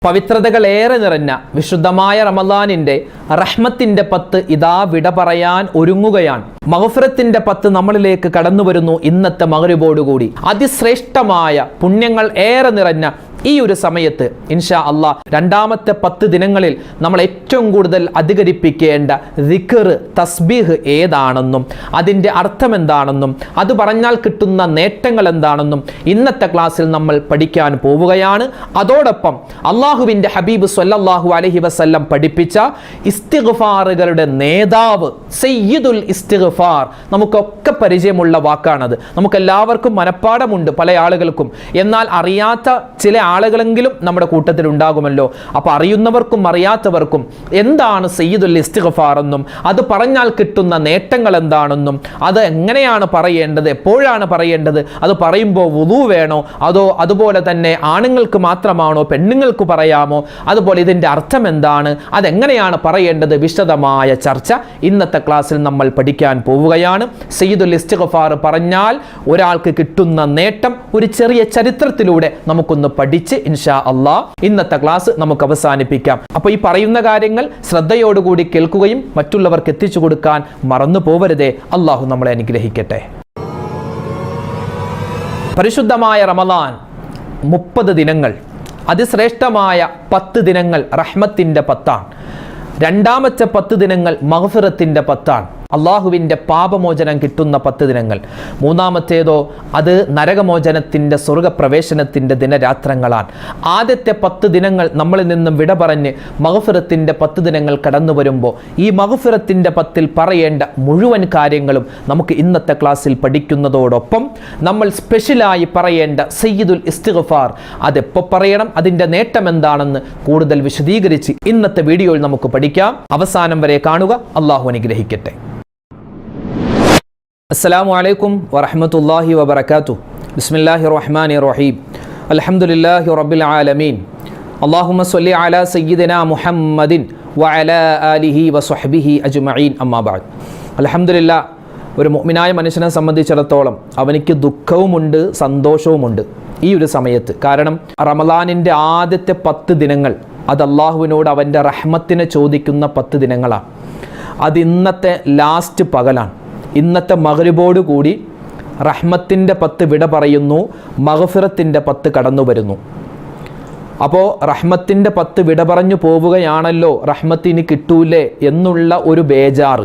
പവിത്രതകളേറെ നിറഞ്ഞ വിശുദ്ധമായ റമദാനിന്റെ റഹ്മത്തിന്റെ 10 ഇതാ വിട പറയാൻ ഒരുങ്ങുകയാണ്. മഗ്ഫിറത്തിന്റെ 10 നമ്മളിലേക്ക് കടന്നു വരുന്നു ഇന്നത്തെ മഗ്രിബോടുകൂടി. അതിശ്രേഷ്ഠമായ പുണ്യങ്ങൾ ഏറെ നിറഞ്ഞ ഈ ഒരു സമയത്ത് ഇൻഷാ അല്ലാഹ് രണ്ടാമത്തെ 10 ദിനങ്ങളിൽ നമ്മൾ ഏറ്റവും കൂടുതൽ അധികരിപ്പിക്കേണ്ട ദിക്ർ തസ്ബീഹ് ഏതാണെന്നും അതിൻ്റെ അർത്ഥം എന്താണെന്നും അത് പറഞ്ഞാൽ കിട്ടുന്ന നേട്ടങ്ങൾ എന്താണെന്നും ഇന്നത്തെ ക്ലാസ്സിൽ നമ്മൾ പഠിക്കാൻ പോവുകയാണ്. അതോടൊപ്പം അള്ളാഹുവിൻ്റെ ഹബീബ് സ്വല്ലല്ലാഹു അലൈഹി വസല്ലം പഠിപ്പിച്ച ഇസ്തിഗ്ഫാറുകളുടെ നേതാവ് സയ്യിദുൽ ഇസ്തിഗ്ഫാർ, നമുക്കൊക്കെ പരിചയമുള്ള വാക്കാണത്. നമുക്കെല്ലാവർക്കും മനപ്പാടമുണ്ട് പല ആളുകൾക്കും. എന്നാൽ അറിയാത്ത ചില ആളുകളെങ്കിലും നമ്മുടെ കൂട്ടത്തിൽ ഉണ്ടാകുമല്ലോ. അപ്പോൾ അറിയുന്നവർക്കും അറിയാത്തവർക്കും എന്താണ് സയ്യിദുൽ ഇസ്തിഗ്ഫാർ എന്നും അത് പറഞ്ഞാൽ കിട്ടുന്ന നേട്ടങ്ങൾ എന്താണെന്നും അത് എങ്ങനെയാണ് പറയേണ്ടത്, എപ്പോഴാണ് പറയേണ്ടത്, അത് പറയുമ്പോൾ വുളു വേണോ അതോ അതുപോലെ തന്നെ ആണുങ്ങൾക്ക് മാത്രമാണോ പെണ്ണുങ്ങൾക്ക് പറയാമോ, അതുപോലെ ഇതിൻ്റെ അർത്ഥം എന്താണ്, അതെങ്ങനെയാണ് പറയേണ്ടത്, വിശദമായ ചർച്ച ഇന്നത്തെ ക്ലാസ്സിൽ നമ്മൾ പഠിക്കാൻ പോവുകയാണ്. സയ്യിദുൽ ഇസ്തിഗ്ഫാർ പറഞ്ഞാൽ ഒരാൾക്ക് കിട്ടുന്ന നേട്ടം ഒരു ചെറിയ ചരിത്രത്തിലൂടെ നമുക്കൊന്ന് പഠിച്ച് ഇൻഷാ അല്ലാഹ് ഇന്നത്തെ ക്ലാസ് നമുക്ക് അവസാനിപ്പിക്കാം. അപ്പോൾ ഈ പറയുന്ന കാര്യങ്ങൾ ശ്രദ്ധയോടുകൂടി കേൾക്കുകയും മറ്റുള്ളവർക്ക് എത്തിച്ചു കൊടുക്കാൻ മറന്നു പോവരുതേ. അള്ളാഹു നമ്മളെ അനുഗ്രഹിക്കട്ടെ. പരിശുദ്ധമായ റമദാൻ 30 ദിനങ്ങൾ, അതിശ്രേഷ്ഠമായ 10 ദിനങ്ങൾ റഹ്മത്തിന്റെ 10ആണ്. രണ്ടാമത്തെ 10 ദിനങ്ങൾ മഗ്ഫിറത്തിന്റെ 10ആണ്. അള്ളാഹുവിൻ്റെ പാപമോചനം കിട്ടുന്ന 10 ദിനങ്ങൾ. മൂന്നാമത്തേതോ അത് നരകമോചനത്തിൻ്റെ സ്വർഗപ്രവേശനത്തിൻ്റെ ദിനരാത്രങ്ങളാണ്. ആദ്യത്തെ 10 ദിനങ്ങൾ നമ്മളിൽ നിന്നും വിട പറഞ്ഞ് മഗ്ഫിറത്തിൻ്റെ 10 ദിനങ്ങൾ കടന്നു വരുമ്പോൾ ഈ മഗ്ഫിറത്തിൻ്റെ 10ൽ പറയേണ്ട മുഴുവൻ കാര്യങ്ങളും നമുക്ക് ഇന്നത്തെ ക്ലാസ്സിൽ പഠിക്കുന്നതോടൊപ്പം നമ്മൾ സ്പെഷ്യലായി പറയേണ്ട സയ്യിദുൽ ഇസ്തിഗ്ഫാർ അതെപ്പോൾ പറയണം, അതിൻ്റെ നേട്ടം എന്താണെന്ന് കൂടുതൽ വിശദീകരിച്ച് ഇന്നത്തെ വീഡിയോയിൽ നമുക്ക് പഠിക്കാം. അവസാനം വരെ കാണുക. അള്ളാഹു അനുഗ്രഹിക്കട്ടെ. അസ്സലാമു അലൈക്കും വറഹ്മത്തുള്ളാഹി വബറകാതുഹു. ബിസ്മില്ലാഹിർ റഹ്മാനിർ റഹീം. അൽഹംദുലില്ലാഹി റബ്ബിൽ ആലമീൻ. അല്ലാഹുമ്മ സ്വല്ലി അലാ സയ്യിദിനാ മുഹമ്മദിൻ വഅലാ ആലിഹി വസ്വഹ്ബിഹി അജ്മഈൻ. അമ്മാ ബഅദ്. അൽഹംദുലില്ലാഹ്, ഒരു മുഅ്മിനായ മനുഷ്യനെ സംബന്ധിച്ചിടത്തോളം അവനിക്ക് ദുഃഖവുമുണ്ട് സന്തോഷവുമുണ്ട് ഈ ഒരു സമയത്ത്. കാരണം റമദാനിൻ്റെ ആദ്യത്തെ 10 ദിനങ്ങൾ അത് അള്ളാഹുവിനോട് അവൻ്റെ റഹ്മത്തിനെ ചോദിക്കുന്ന 10 ദിനങ്ങളാണ്. അത് ഇന്നത്തെ ലാസ്റ്റ് പകലാണ്. ഇന്നത്തെ മഗ്രിബോട് കൂടി റഹ്മത്തിൻ്റെ 10 വിട പറയുന്നു, മഗ്ഫിറത്തിൻ്റെ 10 കടന്നു വരുന്നു. അപ്പോൾ റഹ്മത്തിൻ്റെ 10 വിട പറഞ്ഞു പോവുകയാണല്ലോ, റഹ്മത്തിന് കിട്ടൂലേ എന്നുള്ള ഒരു ബേജാറ്.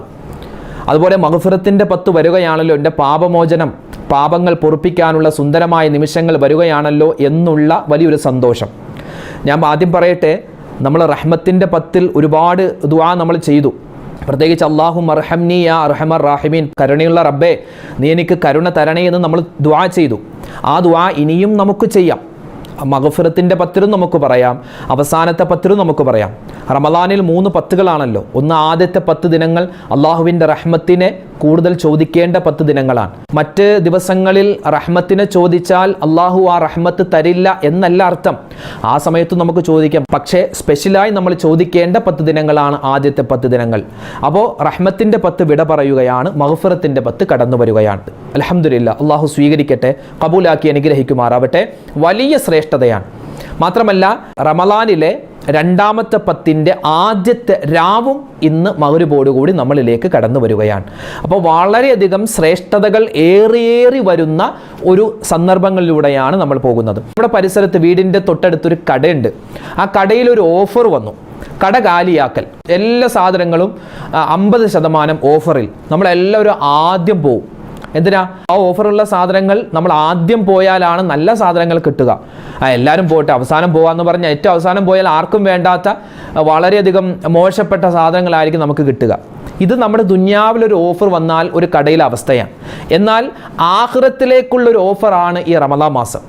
അതുപോലെ മഗ്ഫിറത്തിൻ്റെ 10 വരികയാണല്ലോ, എൻ്റെ പാപമോചനം, പാപങ്ങൾ പൊറുപ്പിക്കാനുള്ള സുന്ദരമായ നിമിഷങ്ങൾ വരികയാണല്ലോ എന്നുള്ള വലിയൊരു സന്തോഷം. ഞാൻ ആദ്യം പറയട്ടെ, നമ്മൾ റഹ്മത്തിൻ്റെ 10ൽ ഒരുപാട് ദുആ നമ്മൾ ചെയ്തു. പ്രത്യേകിച്ച് അല്ലാഹുമ്മ അർഹംനി യാ അർഹമർ റാഹിമീൻ, കരുണയുള്ള റബ്ബേ നീ എനിക്ക് കരുണ തരണേ എന്ന് നമ്മൾ ദുആ ചെയ്തു. ആ ദുആ ഇനിയും നമുക്ക് ചെയ്യാം. മഗ്ഫിറത്തിൻ്റെ 10ലും നമുക്ക് പറയാം, അവസാനത്തെ 10ലും നമുക്ക് പറയാം. റമദാനിൽ 3 10കളാണല്ലോ. ഒന്ന് ആദ്യത്തെ 10 ദിനങ്ങൾ അള്ളാഹുവിൻ്റെ റഹ്മത്തിനെ കൂടുതൽ ചോദിക്കേണ്ട 10 ദിനങ്ങളാണ്. മറ്റ് ദിവസങ്ങളിൽ റഹ്മത്തിനെ ചോദിച്ചാൽ അള്ളാഹു ആ റഹ്മത്ത് തരില്ല എന്നല്ല അർത്ഥം. ആ സമയത്ത് നമുക്ക് ചോദിക്കാം, പക്ഷേ സ്പെഷ്യലായി നമ്മൾ ചോദിക്കേണ്ട 10 ദിനങ്ങളാണ് ആദ്യത്തെ 10 ദിനങ്ങൾ. അപ്പോൾ റഹ്മത്തിൻ്റെ 10 വിട പറയുകയാണ്, മഗ്ഫിറത്തിൻ്റെ 10 കടന്നു വരികയാണ്. അൽഹംദുലില്ലാ, അള്ളാഹു സ്വീകരിക്കട്ടെ, കബൂലാക്കി അനുഗ്രഹിക്കുമാറാവട്ടെ. വലിയ ശ്രേഷ്ഠതയാണ്. മാത്രമല്ല റമദാനിലെ രണ്ടാമത്തെ 10ൻ്റെ ആദ്യത്തെ രാവും ഇന്ന് മഗ്രിബോടുകൂടി നമ്മളിലേക്ക് കടന്നു വരികയാണ്. അപ്പോൾ വളരെയധികം ശ്രേഷ്ഠതകൾ ഏറിയേറി വരുന്ന ഒരു സന്ദർഭങ്ങളിലൂടെയാണ് നമ്മൾ പോകുന്നത്. നമ്മുടെ പരിസരത്ത് വീടിൻ്റെ തൊട്ടടുത്തൊരു കടയുണ്ട്. ആ കടയിൽ ഒരു ഓഫർ വന്നു, കട കാലിയാക്കൽ. എല്ലാ സാധനങ്ങളും 50% ഓഫറിൽ. നമ്മളെല്ലാവരും ആദ്യം പോവും. എന്തിനാ? ആ ഓഫറുള്ള സാധനങ്ങൾ നമ്മൾ ആദ്യം പോയാലാണ് നല്ല സാധനങ്ങൾ കിട്ടുക. എല്ലാവരും പോട്ടെ, അവസാനം പോകാമെന്ന് പറഞ്ഞാൽ ഏറ്റവും അവസാനം പോയാൽ ആർക്കും വേണ്ടാത്ത വളരെയധികം മോശപ്പെട്ട സാധനങ്ങളായിരിക്കും നമുക്ക് കിട്ടുക. ഇത് നമ്മുടെ ദുനിയാവിലൊരു ഓഫർ വന്നാൽ ഒരു കടയിലെ അവസ്ഥയാണ്. എന്നാൽ ആഖിറത്തിലേക്കുള്ളൊരു ഓഫറാണ് ഈ റമദാൻ മാസം.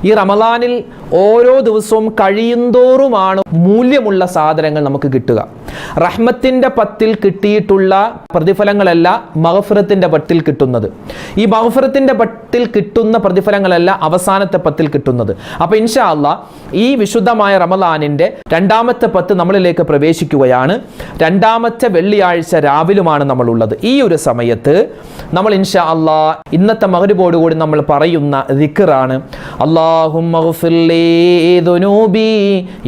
ഈ റമദാനിൽ ഓരോ ദിവസവും കഴിയുന്തോറുമാണ് മൂല്യമുള്ള സാധനങ്ങൾ നമുക്ക് കിട്ടുക. റഹ്മത്തിൻ്റെ പത്തിൽ കിട്ടിയിട്ടുള്ള പ്രതിഫലങ്ങളല്ല മഗ്ഫിറത്തിൻ്റെ പത്തിൽ കിട്ടുന്നത്. ഈ മഗ്ഫിറത്തിൻ്റെ പത്തിൽ കിട്ടുന്ന പ്രതിഫലങ്ങളല്ല അവസാനത്തെ പത്തിൽ കിട്ടുന്നത്. അപ്പോൾ ഇൻഷാ അല്ലാഹ് ഈ വിശുദ്ധമായ റമളാനിൻ്റെ രണ്ടാമത്തെ പത്ത് നമ്മളിലേക്ക് പ്രവേശിക്കുകയാണ്. രണ്ടാമത്തെ വെള്ളിയാഴ്ച രാവിലുമാണ് നമ്മളുള്ളത്. ഈ ഒരു സമയത്ത് നമ്മൾ ഇൻഷാ അല്ലാഹ് ഇന്നത്തെ മഗ്രിബോടുകൂടി നമ്മൾ പറയുന്ന ദിക്റാണ് അല്ലാഹുമ്മ ഗ്ഫിർലി ദുനൂബി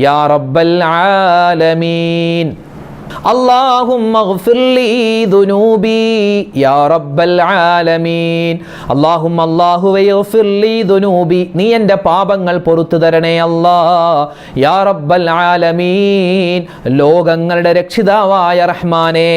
യാ റബ്ബൽ ആലമീൻ. اللهم اغفر لي ذنوبي يا رب العالمين. اللهم الله اغفر لي ذنوبي. നീ എൻ്റെ പാപങ്ങൾ പൊറുത്തു തരണേ അല്ലാ. യാ റബ്ബൽ ആലമീൻ. ലോകങ്ങളുടെ രക്ഷിതാവായ റഹ്മാനേ,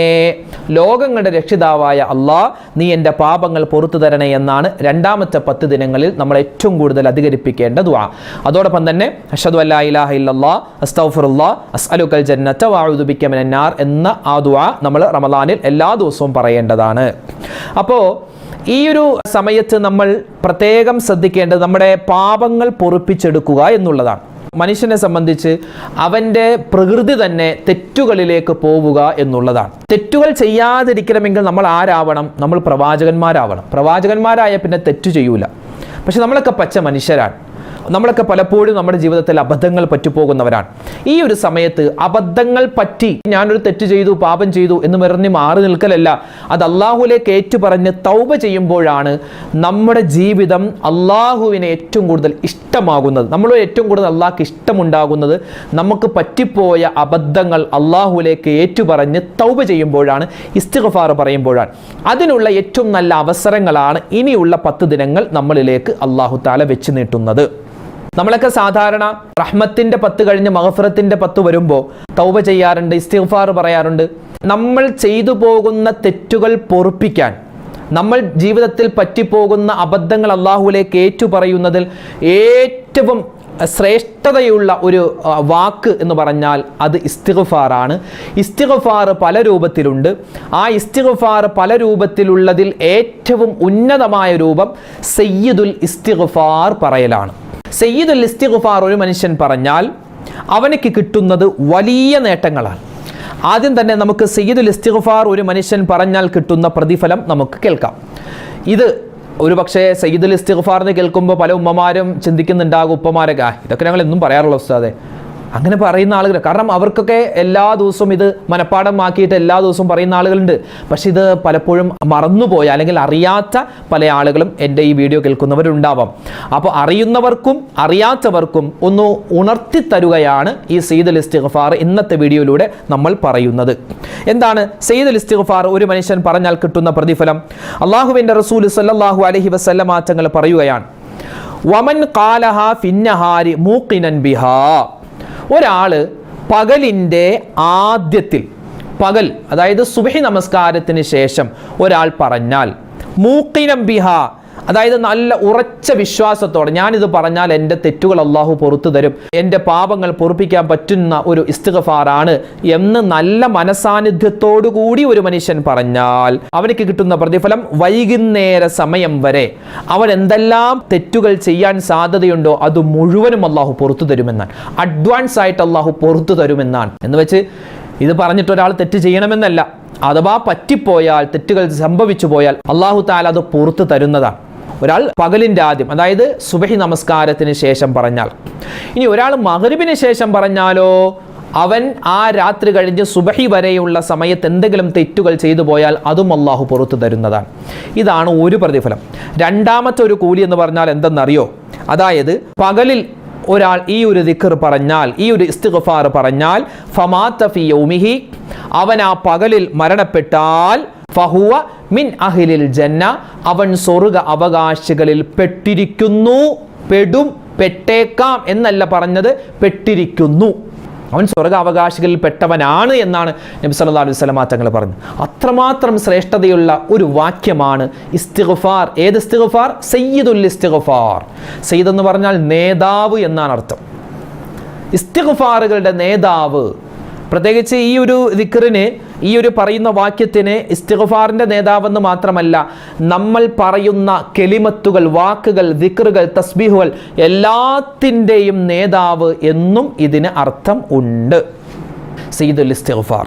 ലോകങ്ങളുടെ രക്ഷിതാവായ അല്ലാ, നീ എൻ്റെ പാപങ്ങൾ പൊറുത്തു തരണേ എന്നാണ് രണ്ടാമത്തെ 10 ദിനങ്ങളിൽ നമ്മൾ ഏറ്റവും കൂടുതൽ അധികരിപ്പിക്കേണ്ട ദുആ. അതോടൊപ്പം തന്നെ അഷ്ഹദു അല്ലാ ഇലാഹ ഇല്ലല്ലാഹ് അസ്തഗ്ഫിറുല്ലാഹ് അസ്അലുക്കൽ ജന്നത വഅഊദു ബിക മിനന്നാർ എന്ന ആ ദുആ നമ്മൾ റമളാനിൽ എല്ലാ ദിവസവും പറയേണ്ടതാണ്. അപ്പോൾ ഈ ഒരു സമയത്ത് നമ്മൾ പ്രത്യേകം ശ്രദ്ധിക്കേണ്ടത് നമ്മുടെ പാപങ്ങൾ പൊറുപ്പിച്ചെടുക്കുക എന്നുള്ളതാണ്. മനുഷ്യനെ സംബന്ധിച്ച് അവൻ്റെ പ്രകൃതി തന്നെ തെറ്റുകളിലേക്ക് പോവുക എന്നുള്ളതാണ്. തെറ്റുകൾ ചെയ്യാതിരിക്കണമെങ്കിൽ നമ്മൾ ആരാവണം? നമ്മൾ പ്രവാചകന്മാരാവണം. പ്രവാചകന്മാരായ പിന്നെ തെറ്റു ചെയ്യൂല. പക്ഷെ നമ്മളൊക്കെ പച്ച മനുഷ്യരാണ്. നമ്മളൊക്കെ പലപ്പോഴും നമ്മുടെ ജീവിതത്തിൽ അബദ്ധങ്ങൾ പറ്റിപ്പോകുന്നവരാണ്. ഈ ഒരു സമയത്ത് അബദ്ധങ്ങൾ പറ്റി ഞാനൊരു തെറ്റ് ചെയ്തു, പാപം ചെയ്തു എന്ന് പറഞ്ഞ് മാറി നിൽക്കലല്ല, അത് അള്ളാഹുവിലേക്ക് ഏറ്റുപറഞ്ഞ് തൗബ ചെയ്യുമ്പോഴാണ് നമ്മുടെ ജീവിതം അള്ളാഹുവിനെ ഏറ്റവും കൂടുതൽ ഇഷ്ടമാകുന്നത്. നമ്മൾ ഏറ്റവും കൂടുതൽ അള്ളാഹ്ക്ക് ഇഷ്ടമുണ്ടാകുന്നത് നമുക്ക് പറ്റിപ്പോയ അബദ്ധങ്ങൾ അള്ളാഹുവിലേക്ക് ഏറ്റുപറഞ്ഞ് തൗബ ചെയ്യുമ്പോഴാണ്, ഇസ്തിഗ്ഫാർ പറയുമ്പോഴാണ്. അതിനുള്ള ഏറ്റവും നല്ല അവസരങ്ങളാണ് ഇനിയുള്ള 10 ദിനങ്ങൾ നമ്മളിലേക്ക് അള്ളാഹു തആല വെച്ച് നീട്ടുന്നത്. നമ്മളൊക്കെ സാധാരണ റഹ്മത്തിൻ്റെ 10 കഴിഞ്ഞ് മഗ്ഫിറത്തിൻ്റെ 10 വരുമ്പോൾ തൗബ ചെയ്യാറുണ്ട്, ഇസ്തിഗ്ഫാർ പറയാറുണ്ട്. നമ്മൾ ചെയ്തു പോകുന്ന തെറ്റുകൾ പൊറുപ്പിക്കാൻ, നമ്മൾ ജീവിതത്തിൽ പറ്റിപ്പോകുന്ന അബദ്ധങ്ങൾ അള്ളാഹുവിലേക്ക് ഏറ്റുപറയുന്നതിൽ ഏറ്റവും ശ്രേഷ്ഠതയുള്ള ഒരു വാക്ക് എന്ന് പറഞ്ഞാൽ അത് ഇസ്തിഗ്ഫാറാണ്. ഇസ്തിഗ്ഫാർ പല രൂപത്തിലുണ്ട്. ആ ഇസ്തിഗ്ഫാർ പല രൂപത്തിലുള്ളതിൽ ഏറ്റവും ഉന്നതമായ രൂപം സയ്യിദുൽ ഇസ്തിഗ്ഫാർ പറയലാണ്. സയ്യിദുൽ ഇസ്തിഗ്ഫാർ ഒരു മനുഷ്യൻ പറഞ്ഞാൽ അവനക്ക് കിട്ടുന്നത് വലിയ നേട്ടങ്ങളാണ്. ആദ്യം തന്നെ നമുക്ക് സയ്യിദുൽ ഇസ്തിഗ്ഫാർ ഒരു മനുഷ്യൻ പറഞ്ഞാൽ കിട്ടുന്ന പ്രതിഫലം നമുക്ക് കേൾക്കാം. ഇത് ഒരു പക്ഷേ സയ്യിദുൽ ഇസ്തിഗ്ഫാർ എന്ന് കേൾക്കുമ്പോൾ പല ഉമ്മമാരും ചിന്തിക്കുന്നുണ്ടാകും, ഉപ്പമാരൊക്കെ ഇതൊക്കെ ഞങ്ങൾ എന്നും പറയാറുള്ള ഉസ്താദേ, അങ്ങനെ പറയുന്ന ആളുകൾ. കാരണം അവർക്കൊക്കെ എല്ലാ ദിവസവും ഇത് മനഃപ്പാഠമാക്കിയിട്ട് എല്ലാ ദിവസവും പറയുന്ന ആളുകളുണ്ട്. പക്ഷെ ഇത് പലപ്പോഴും മറന്നുപോയ അല്ലെങ്കിൽ അറിയാത്ത പല ആളുകളും എൻ്റെ ഈ വീഡിയോ കേൾക്കുന്നവരുണ്ടാവാം. അപ്പോൾ അറിയുന്നവർക്കും അറിയാത്തവർക്കും ഒന്ന് ഉണർത്തിത്തരുകയാണ് ഈ സയ്യിദുൽ ഇസ്തിഗ്ഫാർ ഇന്നത്തെ വീഡിയോയിലൂടെ നമ്മൾ പറയുന്നത്. എന്താണ് സയ്യിദുൽ ഇസ്തിഗ്ഫാർ ഒരു മനുഷ്യൻ പറഞ്ഞാൽ കിട്ടുന്ന പ്രതിഫലം? അള്ളാഹുവിൻ്റെ റസൂൽ സല്ലല്ലാഹു അലൈഹി വസല്ലമ തങ്ങൾ പറയുകയാണ്, വമൻ ഖാലഹാ ഫിന്നഹാരി മൂഖിനൻ ബിഹാ. ഒരാൾ പകലിൻ്റെ ആദ്യത്തിൽ, പകൽ അതായത് സുബ്ഹി നമസ്കാരത്തിന് ശേഷം ഒരാൾ പറഞ്ഞാൽ, മൂഖിനം ബിഹ അതായത് നല്ല ഉറച്ച വിശ്വാസത്തോടെ ഞാനിത് പറഞ്ഞാൽ എൻ്റെ തെറ്റുകൾ അള്ളാഹു പൊറുത്തു തരും, എൻ്റെ പാപങ്ങൾ പൊറുപ്പിക്കാൻ പറ്റുന്ന ഒരു ഇസ്തിഗ്ഫാറാണ് എന്ന് നല്ല മനസാന്നിധ്യത്തോടു കൂടി ഒരു മനുഷ്യൻ പറഞ്ഞാൽ അവനക്ക് കിട്ടുന്ന പ്രതിഫലം വൈകുന്നേര സമയം വരെ അവൻ എന്തെല്ലാം തെറ്റുകൾ ചെയ്യാൻ സാധ്യതയുണ്ടോ അത് മുഴുവനും അള്ളാഹു പൊറുത്തു തരുമെന്നാണ്. അഡ്വാൻസ് ആയിട്ട് അള്ളാഹു പൊറുത്തു തരുമെന്നാണ്. എന്ന് വെച്ച് ഇത് പറഞ്ഞിട്ട് ഒരാൾ തെറ്റ് ചെയ്യണമെന്നല്ല. അഥവാ പറ്റിപ്പോയാൽ, തെറ്റുകൾ സംഭവിച്ചു പോയാൽ അള്ളാഹു തആല അത് പുറത്തു തരുന്നതാണ്. ഒരാൾ പകലിൻ്റെ ആദ്യം അതായത് സുബ്ഹി നമസ്കാരത്തിന് ശേഷം പറഞ്ഞാൽ. ഇനി ഒരാൾ മഗ്രിബിന് ശേഷം പറഞ്ഞാലോ, അവൻ ആ രാത്രി കഴിഞ്ഞ് സുബ്ഹി വരെയുള്ള സമയത്ത് എന്തെങ്കിലും തെറ്റുകൾ ചെയ്തു പോയാൽ അതും അള്ളാഹു പുറത്തു തരുന്നതാണ്. ഇതാണ് ഒരു പ്രതിഫലം. രണ്ടാമത്തെ ഒരു കൂലി എന്ന് പറഞ്ഞാൽ എന്തെന്നറിയോ? അതായത് പകലിൽ ഒരാൾ ഈ ഒരു ദിക്ർ പറഞ്ഞാൽ, ഈ ഒരു ഇസ്തിഗ്ഫാർ പറഞ്ഞാൽ, ഫമാത ഫി യൗമിഹി, അവൻ ആ പകലിൽ മരണപ്പെട്ടാൽ, ഫഹുവ മിൻ അഹ്ലിൽ ജന്ന, അവൻ സ്വർഗ്ഗ അവകാശികളിൽ പെട്ടിരിക്കുന്നു. പെടും, പെട്ടേക്കാം എന്നല്ല പറഞ്ഞത്, പെട്ടിരിക്കുന്നു. അവൻ സ്വർഗ്ഗ അവകാശികളിൽ പെട്ടവനാണ് എന്നാണ് നബി സല്ലല്ലാഹു അലൈഹി വസല്ലം തങ്ങൾ പറഞ്ഞത്. അത്രമാത്രം ശ്രേഷ്ഠതയുള്ള ഒരു വാക്യമാണ് ഇസ്തിഗ്ഫാർ. ഏത് ഇസ്തിഗ്ഫാർ? സയ്യിദുൽ ഇസ്തിഗ്ഫാർ. സയ്യിദ് എന്ന് പറഞ്ഞാൽ നേതാവ് എന്നാണ് അർത്ഥം. ഇസ്തിഗ്ഫാറുകളുടെ നേതാവ്. പ്രത്യേകിച്ച് ഈ ഒരു ദിക്റിന്, ഈ ഒരു പറയുന്ന വാക്യത്തിന് ഇസ്തിഗ്ഫാറിൻ്റെ നേതാവെന്ന് മാത്രമല്ല, നമ്മൾ പറയുന്ന കെലിമത്തുകൾ, വാക്കുകൾ, ദിക്റുകൾ, തസ്ബീഹുകൾ എല്ലാത്തിൻ്റെയും നേതാവ് എന്നും ഇതിന് അർത്ഥം ഉണ്ട്. സയ്യിദുൽ ഇസ്തിഗ്ഫാർ.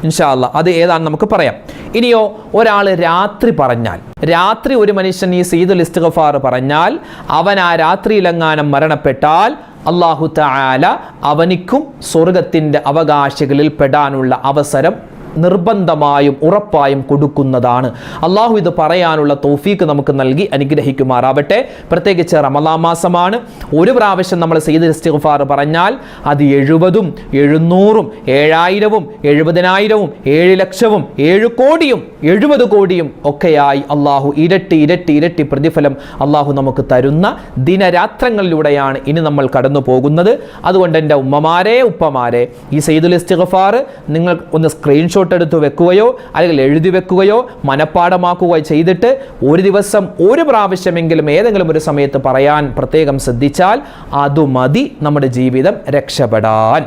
ഇൻഷാ അല്ലാഹ് അത് ഏതാണെന്ന് നമുക്ക് പറയാം. ഇനിയോ ഒരാൾ രാത്രി പറഞ്ഞാൽ, രാത്രി ഒരു മനുഷ്യൻ ഈ സയ്യിദുൽ ഇസ്തിഗ്ഫാർ പറഞ്ഞാൽ അവൻ ആ രാത്രിയിലെങ്ങാനും മരണപ്പെട്ടാൽ അല്ലാഹു തആല അവനിക്കും സ്വർഗത്തിൻ്റെ അവകാശികളിൽ പെടാനുള്ള അവസരം നിർബന്ധമായും ഉറപ്പായും കൊടുക്കുന്നതാണ്. അള്ളാഹു ഇത് പറയാനുള്ള തൗഫീക്ക് നമുക്ക് നൽകി അനുഗ്രഹിക്കുമാറാവട്ടെ. പ്രത്യേകിച്ച് റമളാൻ മാസമാണ്. ഒരു പ്രാവശ്യം നമ്മൾ സയ്യിദുൽ ഇസ്തിഗ്ഫാർ പറഞ്ഞാൽ അത് 70ഉം 700ഉം 7000ഉം 70000ഉം 7 ലക്ഷവും 7 കോടിയും 70 കോടിയും ഒക്കെയായി അള്ളാഹു ഇരട്ടി ഇരട്ടി ഇരട്ടി പ്രതിഫലം അള്ളാഹു നമുക്ക് തരുന്ന ദിനരാത്രങ്ങളിലൂടെയാണ് ഇനി നമ്മൾ കടന്നു പോകുന്നത്. അതുകൊണ്ട് എൻ്റെ ഉമ്മമാരെ ഉപ്പമാരെ, ഈ സയ്യിദുൽ ഇസ്തിഗ്ഫാർ നിങ്ങൾ ഒന്ന് സ്ക്രീൻഷോട്ട് എടുത്ത് വെക്കുകയോ അല്ലെങ്കിൽ എഴുതി വെക്കുകയോ മനഃപ്പാഠമാക്കുകയോ ചെയ്തിട്ട് ഒരു ദിവസം ഒരു പ്രാവശ്യമെങ്കിലും ഏതെങ്കിലും ഒരു സമയത്ത് പറയാൻ പ്രത്യേകം ശ്രദ്ധിച്ചാൽ അതു മതി നമ്മുടെ ജീവിതം രക്ഷപ്പെടാൻ.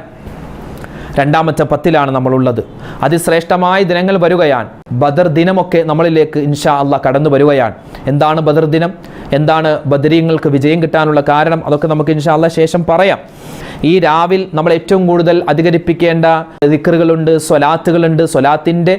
രണ്ടാമത്തെ 10ലാണ് നമ്മളുള്ളത്. അതിശ്രേഷ്ഠമായ ദിനങ്ങൾ വരികയാണ്. ബദർ ദിനമൊക്കെ നമ്മളിലേക്ക് ഇൻഷാ അല്ലാഹ് കടന്നു വരികയാണ്. എന്താണ് ബദർ ദിനം, എന്താണ് ബദരീങ്ങൾക്ക് വിജയം കിട്ടാനുള്ള കാരണം, അതൊക്കെ നമുക്ക് ഇൻഷാ അല്ലാഹ് ശേഷം പറയാം. ഈ രാവിൽ നമ്മൾ ഏറ്റവും കൂടുതൽ അധികരിപ്പിക്കേണ്ട ദിക്റുകളുണ്ട്, സ്വലാത്തുകളുണ്ട്. സ്വലാത്തിൻ്റെ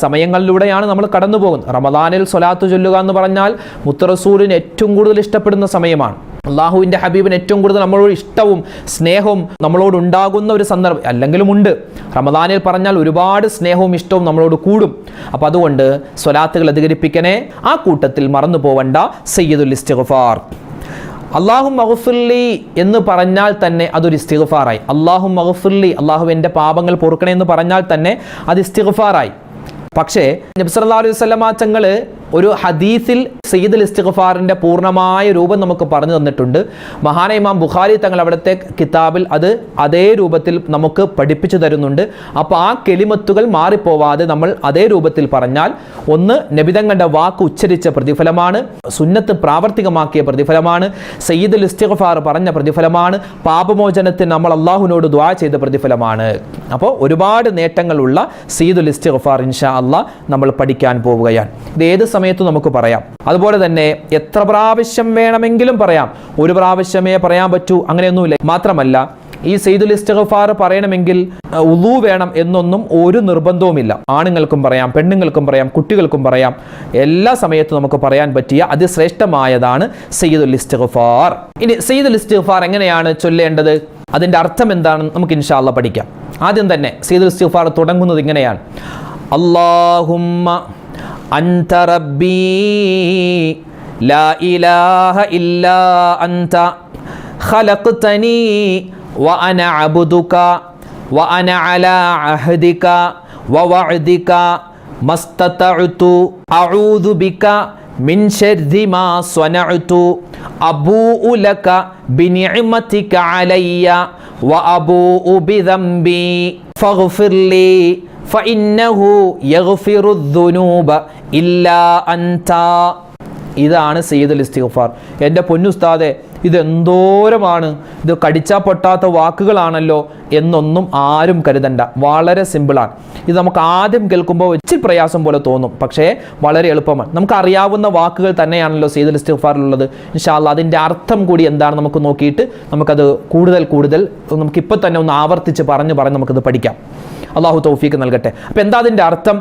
സമയങ്ങളിലൂടെയാണ് നമ്മൾ കടന്നു പോകുന്നത്. റമദാനിൽ സ്വലാത്ത് ചൊല്ലുക എന്ന് പറഞ്ഞാൽ മുത്തറസൂലിന് ഏറ്റവും കൂടുതൽ ഇഷ്ടപ്പെടുന്ന സമയമാണ്. അള്ളാഹുവിൻ്റെ ഹബീബിന് ഏറ്റവും കൂടുതൽ നമ്മളോട് ഇഷ്ടവും സ്നേഹവും നമ്മളോട് ഉണ്ടാകുന്ന ഒരു സന്ദർഭം അല്ലെങ്കിലും ഉണ്ട്. റമദാനിൽ പറഞ്ഞാൽ ഒരുപാട് സ്നേഹവും ഇഷ്ടവും നമ്മളോട് കൂടും. അപ്പം അതുകൊണ്ട് സ്വലാത്തുകൾ അധികരിപ്പിക്കണേ. ആ കൂട്ടത്തിൽ മറന്നു പോവണ്ട സയ്യിദുൽ ഇസ്തിഗ്ഫാർ. അല്ലാഹുമ്മ മഗ്ഫിർലി എന്ന് പറഞ്ഞാൽ തന്നെ അതൊരു ഇസ്തിഗ്ഫാറായി. അല്ലാഹുമ്മ മഗ്ഫിർലി, അള്ളാഹു എൻ്റെ പാപങ്ങൾ പൊറുക്കണേ എന്ന് പറഞ്ഞാൽ തന്നെ അത് ഇസ്തിഗ്ഫാറായി. പക്ഷേ നബി സല്ലല്ലാഹു അലൈഹി വസല്ലമ തങ്ങൾ ഒരു ഹദീസിൽ സയ്യിദുൽ ഇസ്തിഗ്ഫാറിൻ്റെ പൂർണ്ണമായ രൂപം നമുക്ക് പറഞ്ഞു തന്നിട്ടുണ്ട്. മഹാനായ ഇമാം ബുഖാരി തങ്ങൾ അവിടുത്തെ കിതാബിൽ അത് അതേ രൂപത്തിൽ നമുക്ക് പഠിപ്പിച്ചു തരുന്നുണ്ട്. അപ്പോൾ ആ കെലിമത്തുകൾ മാറിപ്പോവാതെ നമ്മൾ അതേ രൂപത്തിൽ പറഞ്ഞാൽ ഒന്ന് നബിതങ്ങളുടെ വാക്ക് ഉച്ചരിച്ച പ്രതിഫലമാണ്, സുന്നത്ത് പ്രാവർത്തികമാക്കിയ പ്രതിഫലമാണ്, സയ്യിദുൽ ഇസ്തിഗ്ഫാർ പറഞ്ഞ പ്രതിഫലമാണ്, പാപമോചനത്തിന് നമ്മൾ അള്ളാഹുവിനോട് ദുആ ചെയ്ത പ്രതിഫലമാണ്. അപ്പോൾ ഒരുപാട് നേട്ടങ്ങളുള്ള സയ്യിദുൽ ഇസ്തിഗ്ഫാർ ഇൻഷാ അല്ലാഹ് നമ്മൾ പഠിക്കാൻ പോവുകയാണ്. ഇത് ഏത് സമയത്തും നമുക്ക് പറയാം. അതുപോലെ തന്നെ എത്ര പ്രാവശ്യം വേണമെങ്കിലും പറയാം. ഒരു പ്രാവശ്യമേ പറയാൻ പറ്റൂ അങ്ങനെയൊന്നുമില്ല. മാത്രമല്ല ഈ സയ്യിദുൽ ഇസ്തിഗ്ഫാർ പറയണമെങ്കിൽ വുളു വേണം എന്നൊന്നും ഒരു നിർബന്ധവുമില്ല. ആണുങ്ങൾക്കും പറയാം, പെണ്ണുങ്ങൾക്കും പറയാം, കുട്ടികൾക്കും പറയാം. എല്ലാ സമയത്തും നമുക്ക് പറയാൻ പറ്റിയ അതിശ്രേഷ്ഠമായതാണ് സയ്യിദുൽ ഇസ്തിഗ്ഫാർ. ഇനി സയ്യിദുൽ ഇസ്തിഗ്ഫാർ എങ്ങനെയാണ് ചൊല്ലേണ്ടത്, അതിൻ്റെ അർത്ഥം എന്താണെന്ന് നമുക്ക് ഇൻഷാ അല്ലാഹ് പഠിക്കാം. ആദ്യം തന്നെ സയ്യിദുൽ ഇസ്തിഗ്ഫാർ തുടങ്ങുന്നത് ഇങ്ങനെയാണ്: അല്ലാഹുമ്മ അൻത റബ്ബി ലാ ഇലാഹ ഇല്ലാ അൻത ഖലഖ്തനി വഅന അബ്ദുക വഅന അലാ അഹ്ദിക വവഅദിക മസ്തതഅതു അഊദു ബിക മിൻ ശർരി മാ സ്വനഅതു അബൂഉ ലക ബിനിഅമതിക അലയ്യ വഅബൂഉ ബിദംബി ഫഗ്ഫിർലി ഫഇന്നഹു യഗ്ഫിറുദ്ദുനൂബ ഇല്ലാ അൻത. ഇതാണ് സയ്യിദുൽ ഇസ്തിഗ്ഫാർ. എൻ്റെ പൊന്നുസ്താദെ, ഇതെന്തോരമാണ്, ഇത് കടിച്ചാൽ പൊട്ടാത്ത വാക്കുകളാണല്ലോ എന്നൊന്നും ആരും കരുതണ്ട. വളരെ സിമ്പിളാണ്. ഇത് നമുക്ക് ആദ്യം കേൾക്കുമ്പോൾ ഇച്ചിരി പ്രയാസം പോലെ തോന്നും, പക്ഷേ വളരെ എളുപ്പമാണ്. നമുക്ക് അറിയാവുന്ന വാക്കുകൾ തന്നെയാണല്ലോ സയ്യിദുൽ ഇസ്തിഗ്ഫാറിലുള്ളത്. ഇൻഷാ അല്ലാഹ് അതിൻ്റെ അർത്ഥം കൂടി എന്താണ് നമുക്ക് നോക്കിയിട്ട് നമുക്കത് കൂടുതൽ നമുക്കിപ്പോൾ തന്നെ ഒന്ന് ആവർത്തിച്ച് പറഞ്ഞ് നമുക്കത് പഠിക്കാം. അള്ളാഹു തൗഫീക്ക് നൽകട്ടെ. അപ്പോൾ എന്താ അതിൻ്റെ അർത്ഥം?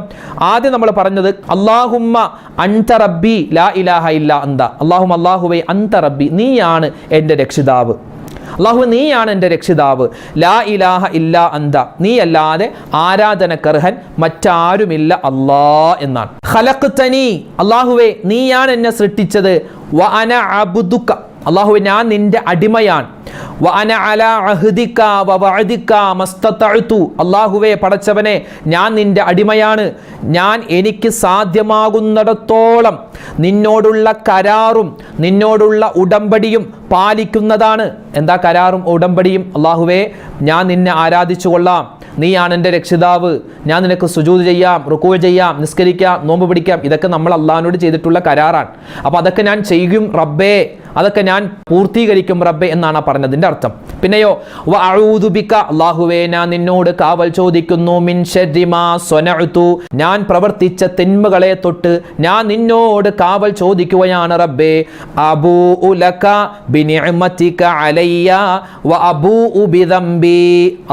ആദ്യം നമ്മൾ പറഞ്ഞത് അല്ലാഹുമ്മ അൻത റബ്ബി ലാ ഇലാഹ ഇല്ലാ അന്ത. അല്ലാഹുമ്മ, അല്ലാഹുവേ, അൻത റബ്ബി, നീയാണ് എൻ്റെ രക്ഷിതാവ്. അല്ലാഹു, നീയാണ് എൻ്റെ രക്ഷിതാവ്. ലാ ഇലാഹ ഇല്ലാ അന്ത, നീ അല്ലാതെ ആരാധനക്കർഹൻ മറ്റാരുമില്ല അല്ലാ എന്നാണ്. ഖലഖ്തനി, അല്ലാഹുവേ, നീയാണ് എന്നെ സൃഷ്ടിച്ചത്. വഅന അബ്ദുക, അല്ലാഹുവേ, ഞാൻ നിന്റെ അടിമയാണ്. വഅന അലാ അഹ്ദിക വവഅദിക മസ്തതഅതു, അല്ലാഹുവേ, പടച്ചവനെ, ഞാൻ നിന്റെ അടിമയാണ്. ഞാൻ എനിക്ക് സാധ്യമാകുന്നിടത്തോളം നിന്നോടുള്ള കരാറും നിന്നോടുള്ള ഉടമ്പടിയും പാലിക്കുന്നതാണ്. എന്താ കരാറും ഉടമ്പടിയും? അല്ലാഹുവേ, ഞാൻ നിന്നെ ആരാധിച്ചു കൊള്ളാം, നീയാണ് എൻ്റെ രക്ഷിതാവ്, ഞാൻ നിനക്ക് സുജൂദ് ചെയ്യാം, റുക്കൂ ചെയ്യാം, നിസ്കരിക്കാം, നോമ്പ് പിടിക്കാം. ഇതൊക്കെ നമ്മൾ അള്ളാഹിനോട് ചെയ്തിട്ടുള്ള കരാറാണ്. അപ്പോൾ അതൊക്കെ ഞാൻ ചെയ്യും റബ്ബേ, അതൊക്കെ ഞാൻ പൂർത്തീകരിക്കും റബ്ബേ എന്നാണ് പറഞ്ഞതിൻ്റെ അർത്ഥം. പിന്നെയോ വഅഊദു ബിക, അല്ലാഹുവേ ഞാൻ നിന്നോട് കാവൽ ചോദിക്കുന്നു, മിൻ ശർരി മാ സ്വനഅതു, ഞാൻ പ്രവർത്തിച്ച തിന്മകളെ തൊട്ട് ഞാൻ നിന്നോട് കാവൽ ചോദിക്കുകയാണ് റബ്ബേ. അബൂഉ ലക ബിനിഅമതിക അലയ്യ വഅബൂഉ ബിദംബി,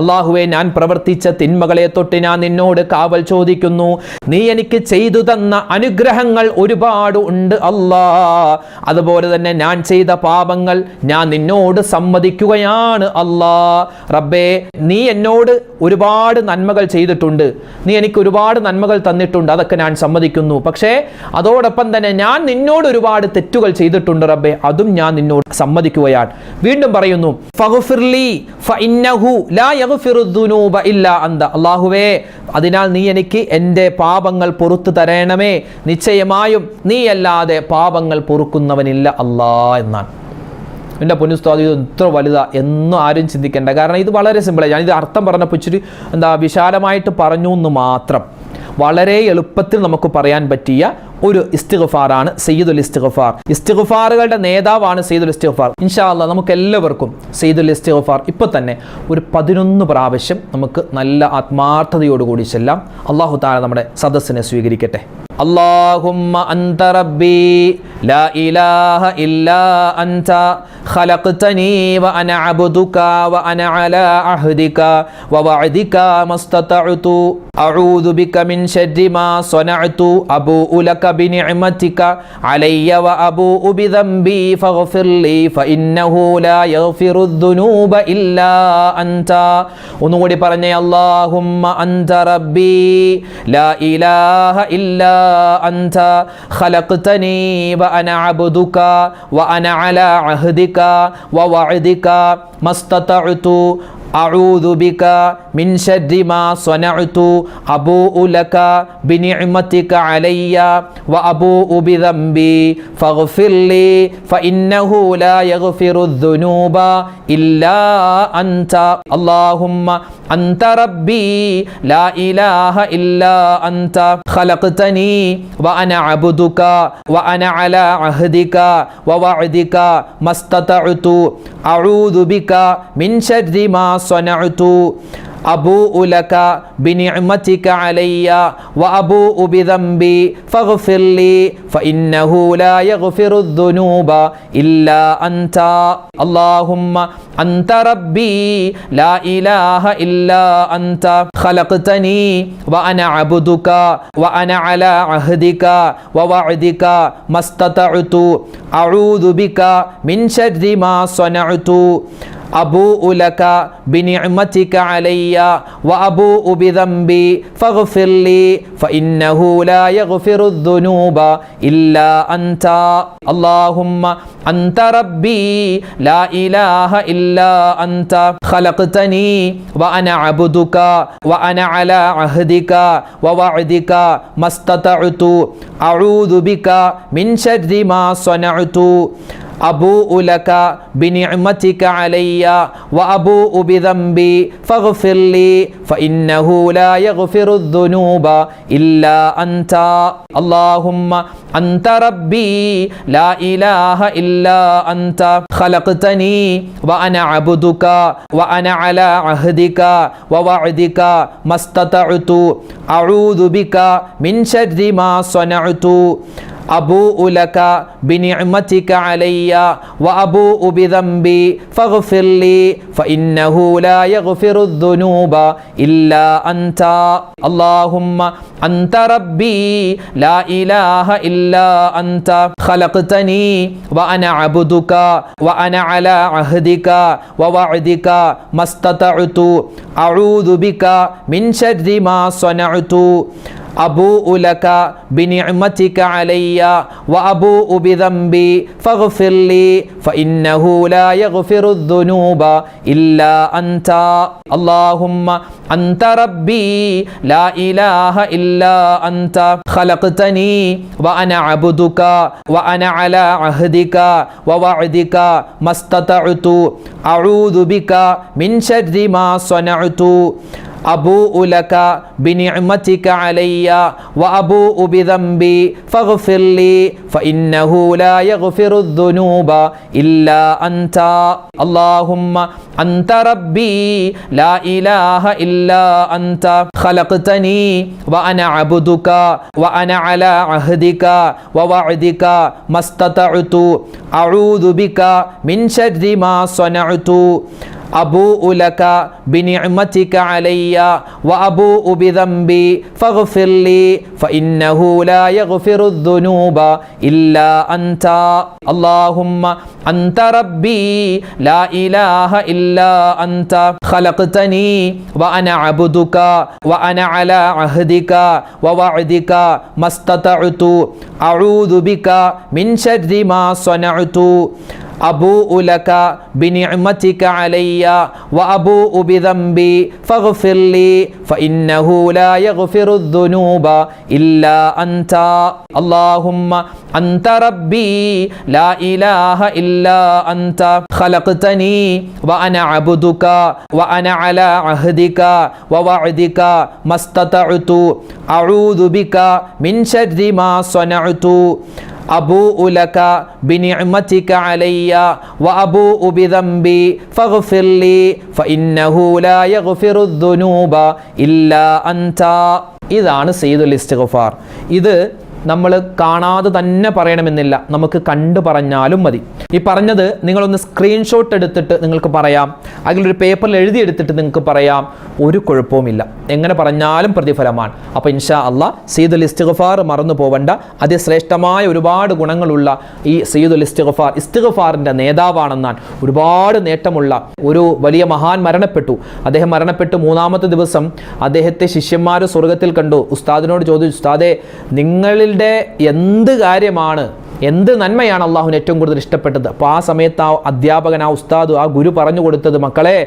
അല്ലാഹുവേ ഞാൻ പ്രവർത്തിച്ച തിന്മകളെ തൊട്ട് ഞാൻ നിന്നോട് കാവൽ ചോദിക്കുന്നു. നീ എനിക്ക് ചെയ്തു തന്ന അനുഗ്രഹങ്ങൾ ഒരുപാട് ഉണ്ട് അല്ലാ, അതുപോലെ തന്നെ ഞാൻ ചെയ്ത പാപങ്ങൾ ഞാൻ നിന്നോട് സമ്മതിക്കുകയാണ് അല്ലാ. റബ്ബേ നീ എന്നോട് ഒരുപാട് നന്മകൾ ചെയ്തിട്ടുണ്ട്, നീ എനിക്ക് ഒരുപാട് നന്മകൾ തന്നിട്ടുണ്ട്, അതൊക്കെ ഞാൻ സമ്മതിക്കുന്നു. പക്ഷേ അതോടൊപ്പം തന്നെ ഞാൻ നിന്നോട് ഒരുപാട് തെറ്റുകൾ ചെയ്തിട്ടുണ്ട് റബ്ബേ, അതും ഞാൻ നിന്നോട് സമ്മതിക്കുകയാണ്. വീണ്ടും പറയുന്നു ഫഗ്ഫിർലി ഫഇന്നഹു ലാ യഗ്ഫിറുദ്ദുനൂബ ഇല്ലാ അന്ത, അല്ലാഹുവേ അതിനാൽ നീ എനിക്ക് എൻ്റെ പാപങ്ങൾ പൊറുത്തു തരണമേ, നിശ്ചയമായും നീയല്ലാതെ പാപങ്ങൾ പൊറുക്കുന്നവനില്ല അല്ലാ എന്നാണ്. എൻ്റെ പൊന്നുസ്താദ് ഇത് ഇത്ര വലുതാ എന്നും ആരും ചിന്തിക്കേണ്ട, കാരണം ഇത് വളരെ സിമ്പിളാണ്. ഞാനിത് അർത്ഥം പറഞ്ഞപ്പോൾ ഇച്ചിരി വിശാലമായിട്ട് പറഞ്ഞു എന്ന് മാത്രം. വളരെ എളുപ്പത്തിൽ നമുക്ക് പറയാൻ പറ്റിയ ഒരു ഇസ്തിഗ്ഫാറാണ് സയ്യിദുൽ ഇസ്തിഗ്ഫാർ. ഇസ്തിഗ്ഫാറുകളുടെ നേതാവാണ് സയ്യിദുൽ ഇസ്തിഗ്ഫാർ. ഇൻഷാ അല്ലാഹ് നമുക്ക് എല്ലാവർക്കും സയ്യിദുൽ ഇസ്തിഗ്ഫാർ ഇപ്പോൾ തന്നെ ഒരു 11 പ്രാവശ്യം നമുക്ക് നല്ല ആത്മാർത്ഥതയോടുകൂടി ചെല്ലാം. അല്ലാഹു തആല നമ്മുടെ സദസ്സിനെ സ്വീകരിക്കട്ടെ. اللهم أنت ربي لا إله إلا أنت خلقتني وأنا عبدك وأنا على عهدك ووعدك ما استطعت أعوذ بك من شر ما صنعت أبوء لك بنعمتك علي وأبوء بذنبي فاغفر لي فإنه لا يغفر الذنوب إلا أنت. ഒന്നുകൂടി പറഞ്ഞേ, اللهم أنت ربي لا إله إلا أنت خلقتني وأنا عبدك وأنا على عهدك ووعدك ما استطعت أعوذ بك من شر ما صنعت أبوء لك بنعمتك علي وأبوء بذنبي فاغفر لي فإنه لا يغفر الذنوب إلا أنت. اللهم أنت ربي لا إله إلا أنت خلقتني وأنا عبدك وأنا على عهدك ووعدك ما استطعت أعوذ بك من شر ما صنعت أبوء لك بنعمتك علي وأبوء بذنبي فاغفر لي فإنه لا يغفر الذنوب إلا أنت. اللهم أنت ربي لا إله إلا أنت خلقتني وأنا عبدك وأنا على عهدك ووعدك ما استطعت أعوذ بك من شر ما صنعت أبوء لك بنعمتك علي وأبوء بذنبي فاغفر لي فإنه لا يغفر الذنوب إلا أنت. اللهم أنت ربي لا إله إلا أنت خلقتني وأنا عبدك وأنا على عهدك ووعدك ما استطعت أعوذ بك من شر ما صنعت أبوء لك بنعمتك علي وأبوء بذنبي فاغفر لي فإنه لا يغفر الذنوب إلا أنت. اللهم أنت ربي لا إله إلا أنت خلقتني وأنا عبدك وأنا على عهدك ووعدك ما استطعت أعوذ بك من شر ما صنعت أبوء لك بنعمتك علي وأبوء بذنبي فاغفر لي فإنه لا يغفر الذنوب إلا أنت. اللهم أنت ربي لا إله إلا أنت خلقتني وأنا عبدك وأنا على عهدك ووعدك ما استطعت أعوذ بك من شر ما صنعت أبوء لك بنعمتك علي وأبوء بذنبي فاغفر لي فإنه لا يغفر الذنوب إلا أنت. اللهم أنت ربي لا إله إلا أنت خلقتني وأنا عبدك وأنا على عهدك ووعدك ما استطعت أعوذ بك من شر ما صنعت അബൂഉ ലക ബിനിഅമതിക അലയ്യ വഅബൂഉ ബിദംബി ഫഗ്ഫിർ ലി ഫഇന്നഹു ലാ യഗ്ഫിറുദ് ദുനൂബ ഇല്ലാ അൻത അല്ലാഹുമ്മ അൻത റബ്ബി ലാ ഇലാഹ ഇല്ലാ അൻത ഖലഖ്തനി വഅന അബ്ദുക വഅന അലാ അഹ്ദിക വവഅദിക മസ്തതഅതു അഊദു ബിക മിൻ ശർരി മാ സ്വനഅതു അബൂഉ ലക ബിനിഅമതിക അലയ്യ വഅബൂഉ ബിദംബി ഫഗ്ഫിർ ലി ഫഇന്നഹു ലാ യഗ്ഫിറുദ് ദുനൂബ ഇല്ലാ അൻത അല്ലാഹുമ്മ അൻത റബ്ബി ലാ ഇലാഹ ഇല്ലാ അൻത ഖലഖ്തനി വഅന അബ്ദുക വഅന അലാ അഹ്ദിക വവഅദിക മസ്തതഅതു അഊദു ബിക മിൻ ശർരി മാ സ്വനഅതു അബൂഉ ലക ബിനിഅമതിക അലയ്യ വഅബൂഉ ബിദംബി ഫഗ്ഫിർ ലി ഫഇന്നഹു ലാ യഗ്ഫിറുദ് ദുനൂബ ഇല്ലാ അൻത അല്ലാഹുമ്മ അൻത റബ്ബി ലാ ഇലാഹ ഇല്ലാ അൻത ഖലഖ്തനി വഅന അബ്ദുക വഅന അലാ അഹ്ദിക വവഅദിക മസ്തതഅതു അഊദു ബിക മിൻ ശർരി മാ സ്വനഅതു അബൂഉ ലക ബിനിഅമതിക അലയ്യ വഅബൂഉ ബിദംബി ഫഗ്ഫിർ ലി ഫഇന്നഹു ലാ യഗ്ഫിറുദ് ദുനൂബ ഇല്ലാ അൻത. ഇതാണ് സയ്യിദുൽ ഇസ്തിഗ്ഫാർ. ഇത് നമ്മൾ കാണാതെ തന്നെ പറയണമെന്നില്ല, നമുക്ക് കണ്ടു പറഞ്ഞാലും മതി. ഈ പറഞ്ഞത് നിങ്ങളൊന്ന് സ്ക്രീൻഷോട്ട് എടുത്തിട്ട് നിങ്ങൾക്ക് പറയാം, അതിലൊരു പേപ്പറിൽ എഴുതിയെടുത്തിട്ട് നിങ്ങൾക്ക് പറയാം, ഒരു കുഴപ്പവുമില്ല. എങ്ങനെ പറഞ്ഞാലും പ്രതിഫലമാണ്. അപ്പോൾ ഇൻഷാ അല്ലാഹ് സയ്യിദുൽ ഇസ്തിഗ്ഫാർ മറന്നു പോവണ്ട. അതിശ്രേഷ്ഠമായ ഒരുപാട് ഗുണങ്ങളുള്ള ഈ സയ്യിദുൽ ഇസ്തിഗ്ഫാർ, ഇസ്തിഗ്ഫാറിൻ്റെ നേതാവാണെന്നാണ്. ഒരുപാട് നേട്ടമുള്ള ഒരു വലിയ മഹാൻ മരണപ്പെട്ടു. അദ്ദേഹം മരണപ്പെട്ട് 3-ാമത്തെ ദിവസം അദ്ദേഹത്തെ ശിഷ്യന്മാർ സ്വർഗത്തിൽ കണ്ടു. ഉസ്താദിനോട് ചോദിച്ചു, ഉസ്താദേ, നിങ്ങളിൽ എന്ത് കാര്യമാണ്, എന്ത് നന്മയാണ് അള്ളാഹുവിന് ഏറ്റവും കൂടുതൽ ഇഷ്ടപ്പെട്ടത്? അപ്പോൾ ആ സമയത്ത് ആ അധ്യാപകൻ, ആ ഉസ്താദ്, ആ ഗുരു പറഞ്ഞു കൊടുത്തത്, മക്കളെ,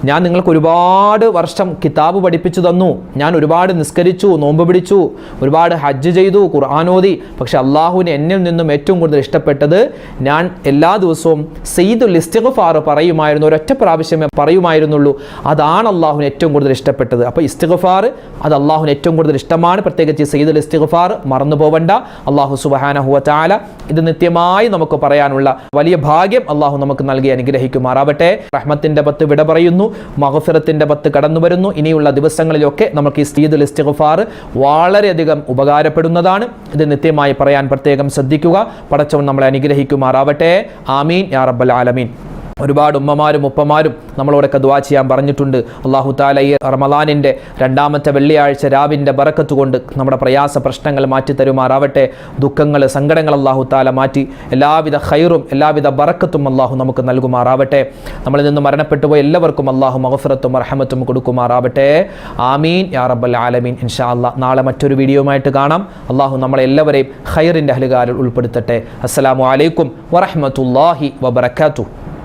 ഞാൻ നിങ്ങൾക്ക് ഒരുപാട് വർഷം കിതാബ് പഠിപ്പിച്ചു തന്നു, ഞാൻ ഒരുപാട് നിസ്കരിച്ചു, നോമ്പ് പിടിച്ചു, ഒരുപാട് ഹജ്ജ് ചെയ്തു, ഖുർആൻ ഓതി, പക്ഷെ അള്ളാഹുവിന് എന്നിൽ നിന്നും ഏറ്റവും കൂടുതൽ ഇഷ്ടപ്പെട്ടത് ഞാൻ എല്ലാ ദിവസവും സയ്യിദുൽ ഇസ്തിഗ്ഫാർ പറയുമായിരുന്നു, ഒരൊറ്റ പ്രാവശ്യമേ പറയുമായിരുന്നുള്ളൂ, അതാണ് അള്ളാഹുവിന് ഏറ്റവും കൂടുതൽ ഇഷ്ടപ്പെട്ടത്. അപ്പോൾ ഇസ്തിഗ്ഫാർ അത് അള്ളാഹുവിന് ഏറ്റവും കൂടുതൽ ഇഷ്ടമാണ്. പ്രത്യേകിച്ച് സയ്യിദുൽ ഇസ്തിഗ്ഫാർ മറന്നു പോവണ്ട. അള്ളാഹു സുബ്ഹാനഹു വ തആല ഇത് നിത്യമായി നമുക്ക് പറയാനുള്ള വലിയ ഭാഗ്യം അള്ളാഹു നമുക്ക് നൽകി അനുഗ്രഹിക്കുമാറാവട്ടെ. റഹ്മത്തിന്റെ 10 വിട പറയുന്നു, മഗ്ഫിറത്തിന്റെ 10 കടന്നു വരുന്നു. ഇനിയുള്ള ദിവസങ്ങളിലൊക്കെ നമുക്ക് ഈ സയ്യിദുൽ ഇസ്തിഗ്ഫാർ വളരെയധികം ഉപകാരപ്പെടുന്നതാണ്. ഇത് നിത്യമായി പറയാൻ പ്രത്യേകം ശ്രദ്ധിക്കുക. പടച്ചവൻ നമ്മളെ അനുഗ്രഹിക്കുമാറാവട്ടെ. ആമീൻ യാ റബ്ബൽ ആലമീൻ. ഒരുപാട് ഉമ്മമാരും ഉപ്പമാരും നമ്മളോടൊക്കെ ദുആ ചെയ്യാൻ പറഞ്ഞിട്ടുണ്ട്. അല്ലാഹു തആല ഈ റമളാനിൻ്റെ 2-ാമത്തെ വെള്ളിയാഴ്ച രാവിൻ്റെ ബറക്കത്ത് കൊണ്ട് നമ്മുടെ പ്രയാസ പ്രശ്നങ്ങൾ മാറ്റി തരുമാറാവട്ടെ. ദുഃഖങ്ങൾ, സങ്കടങ്ങൾ അല്ലാഹു തആല മാറ്റി എല്ലാവിധ ഖൈറും എല്ലാവിധ ബറക്കത്തും അല്ലാഹു നമുക്ക് നൽകുമാറാവട്ടെ. നമ്മളിൽ നിന്ന് മരണപ്പെട്ടു പോയ എല്ലാവർക്കും അല്ലാഹു മഗ്ഫിറത്തും റഹ്മത്തും കൊടുക്കുമാറാവട്ടെ. ആമീൻ യാ റബ്ബൽ ആലമീൻ. ഇൻഷാ അല്ലാഹ് നാളെ മറ്റൊരു വീഡിയോയുമായിട്ട് കാണാം. അല്ലാഹു നമ്മളെല്ലാവരെയും ഖൈറിൻ്റെ അഹ്ലുകാരിൽ ഉൾപ്പെടുത്തട്ടെ. അസ്സലാമു അലൈക്കും വറഹ്മത്തുള്ളാഹി വബറകാതുഹു.